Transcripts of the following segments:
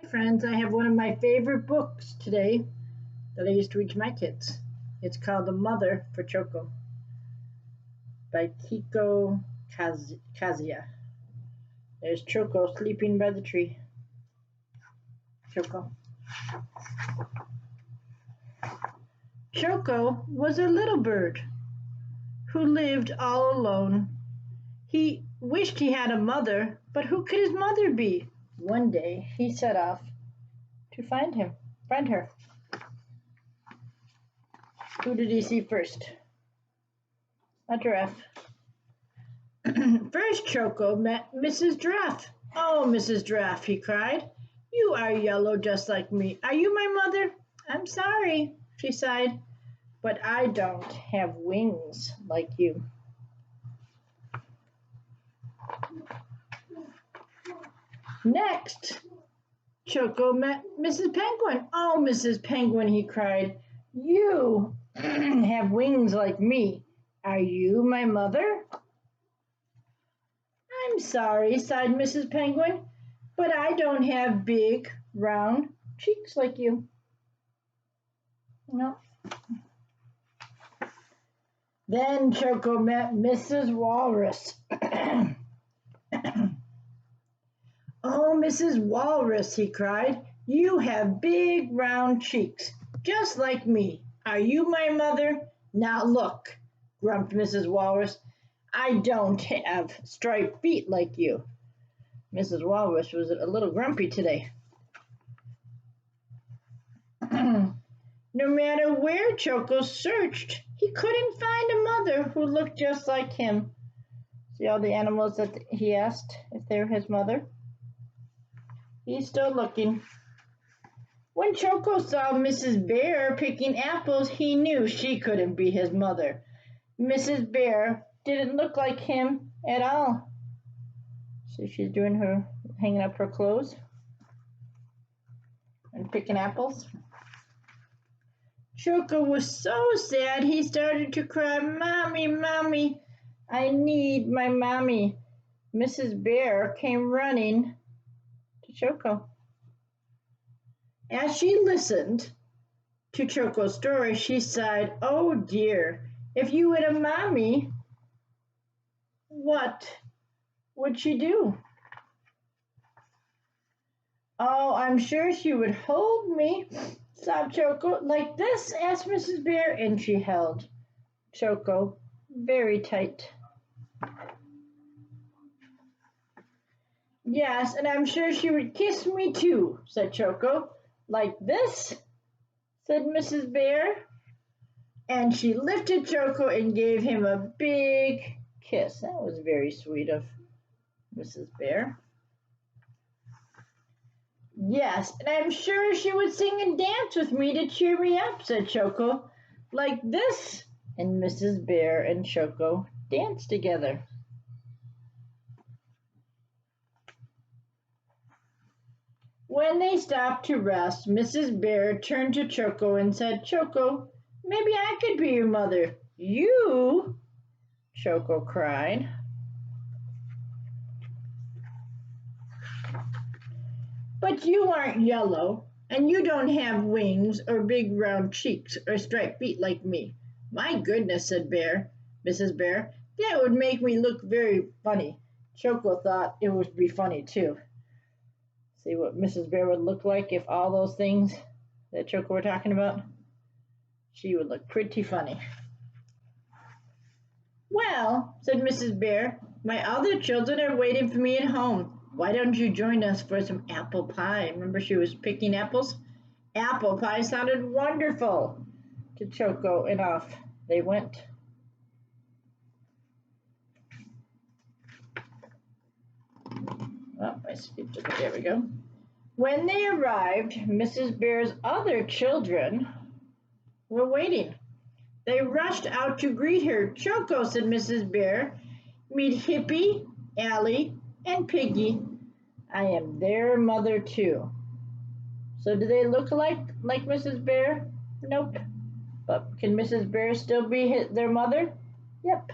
Hi, friends. I have one of my favorite books today that I used to read to my kids. It's called The Mother for Choco by Kieko Kasza. There's Choco sleeping by the tree. Choco. Choco was a little bird who lived all alone. He wished he had a mother, but who could his mother be? One day he set off to find her. Who did he see first? A giraffe. First Choco met Mrs. Giraffe. "Oh, Mrs. Giraffe," he cried, "you are yellow just like me. Are you my mother?" "I'm sorry," she sighed, "but I don't have wings like you." Next, Choco met Mrs. Penguin. "Oh, Mrs. Penguin," he cried, "you have wings like me. Are you my mother?" "I'm sorry," sighed Mrs. Penguin, "but I don't have big, round cheeks like you." No. Then Choco met Mrs. Walrus. "Oh, Mrs. Walrus," he cried, "you have big, round cheeks, just like me. Are you my mother?" "Now look," grumped Mrs. Walrus, "I don't have striped feet like you." Mrs. Walrus was a little grumpy today. No matter where Choco searched, he couldn't find a mother who looked just like him. See all the animals that he asked if they were his mother? He's still looking. When Choco saw Mrs. Bear picking apples, he knew she couldn't be his mother. Mrs. Bear didn't look like him at all. So she's hanging up her clothes and picking apples. Choco was so sad he started to cry, "Mommy, Mommy, I need my mommy." Mrs. Bear came running to Choco. As she listened to Choco's story, she sighed, "Oh dear, if you had a mommy, what would she do?" "Oh, I'm sure she would hold me," sobbed Choco. "Like this?" asked Mrs. Bear, and she held Choco very tight. "Yes, and I'm sure she would kiss me too," said Choco. "Like this?" said Mrs. Bear. And she lifted Choco and gave him a big kiss. That was very sweet of Mrs. Bear. "Yes, and I'm sure she would sing and dance with me to cheer me up," said Choco. "Like this?" And Mrs. Bear and Choco danced together. When they stopped to rest, Mrs. Bear turned to Choco and said, "Choco, maybe I could be your mother." "You?" Choco cried. "But you aren't yellow, and you don't have wings or big round cheeks or striped feet like me." "My goodness," said Mrs. Bear, "that would make me look very funny." Choco thought it would be funny too. See what Mrs. Bear would look like if all those things that Choco were talking about? She would look pretty funny. "Well," said Mrs. Bear, "my other children are waiting for me at home. Why don't you join us for some apple pie?" Remember she was picking apples? Apple pie sounded wonderful to Choco, and off they went. Oh, I skipped it. There we go. When they arrived, Mrs. Bear's other children were waiting. They rushed out to greet her. "Choco," said Mrs. Bear, "meet Hippy, Allie, and Piggy. I am their mother too." So do they look like Mrs. Bear? Nope. But can Mrs. Bear still be their mother? Yep.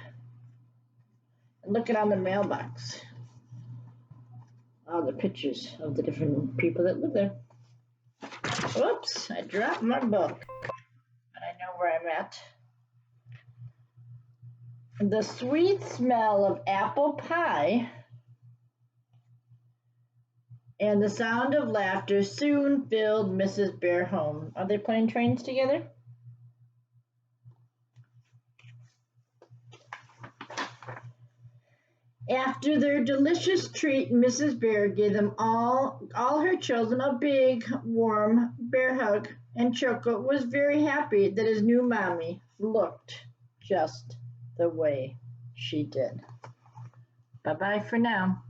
And look at on the mailbox. All the pictures of the different people that live there. Whoops, I dropped my book. But I know where I'm at. The sweet smell of apple pie and the sound of laughter soon filled Mrs. Bear's home. Are they playing trains together? After their delicious treat, Mrs. Bear gave them all her children a big, warm bear hug, and Choco was very happy that his new mommy looked just the way she did. Bye bye for now.